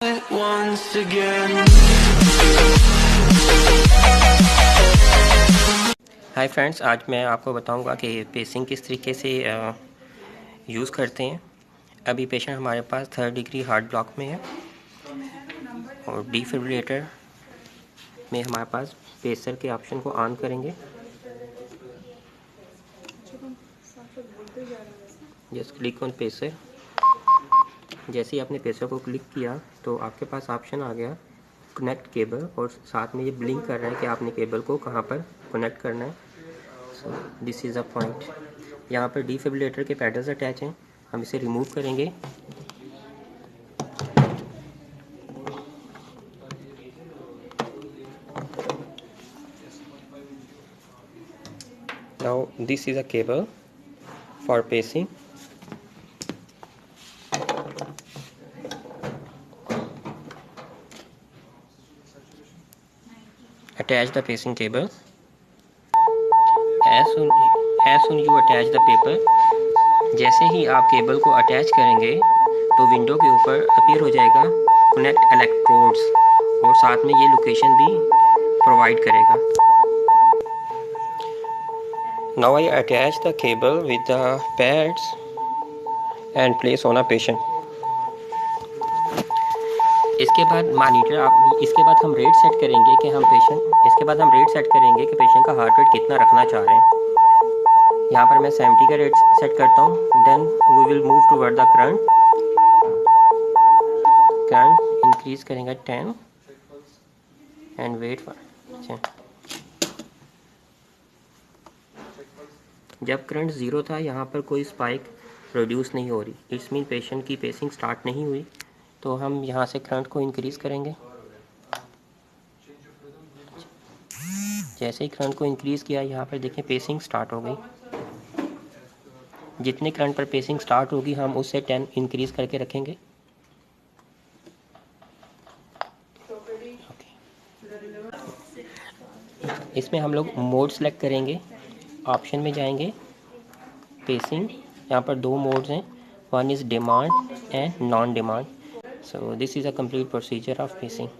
once again. Hi friends, आज मैं आपको बताऊंगा कि पेसिंग किस तरीके से यूज़ करते हैं। अभी पेशेंट हमारे पास 3rd डिग्री हार्ट ब्लॉक में है और डिफिब्रिलेटर में हमारे पास पेसर के ऑप्शन को ऑन करेंगे। Just click on pacer. जैसे ही आपने पेसर को क्लिक किया तो आपके पास ऑप्शन आ गया कनेक्ट केबल, और साथ में ये ब्लिंक कर रहा है कि आपने केबल को कहाँ पर कनेक्ट करना है। So this is a point. यहाँ पर डिफिब्रिलेटर के पैडल्स अटैच हैं, हम इसे रिमूव करेंगे। Now this is a cable for pacing. Attach the pacing cable. As soon you attach the paper, जैसे ही आप केबल को अटैच करेंगे तो विंडो के ऊपर अपीयर हो जाएगा कनेक्ट इलेक्ट्रोड्स, और साथ में ये लोकेशन भी प्रोवाइड करेगा। Now I attach the cable with the pads and place on a patient. इसके बाद हम रेट सेट करेंगे कि पेशेंट का हार्ट रेट कितना रखना चाह रहे हैं। यहाँ पर मैं 70 का रेट सेट करता हूँ। Then we will move toward the current increase करेंगे 10 एंड वेट फॉर। जब करंट 0 था यहाँ पर कोई स्पाइक प्रोड्यूस नहीं हो रही, इट्स मीन पेशेंट की पेसिंग स्टार्ट नहीं हुई। तो हम यहाँ से करंट को इंक्रीज़ करेंगे। जैसे ही करंट को इंक्रीज़ किया, यहाँ पर देखें पेसिंग स्टार्ट हो गई। जितने करंट पर पेसिंग स्टार्ट होगी हम उससे 10 इंक्रीज़ करके रखेंगे। इसमें हम लोग मोड सेलेक्ट करेंगे, ऑप्शन में जाएंगे, पेसिंग। यहाँ पर 2 मोड्स हैं, one is demand and non demand. So this is a complete procedure of pacing.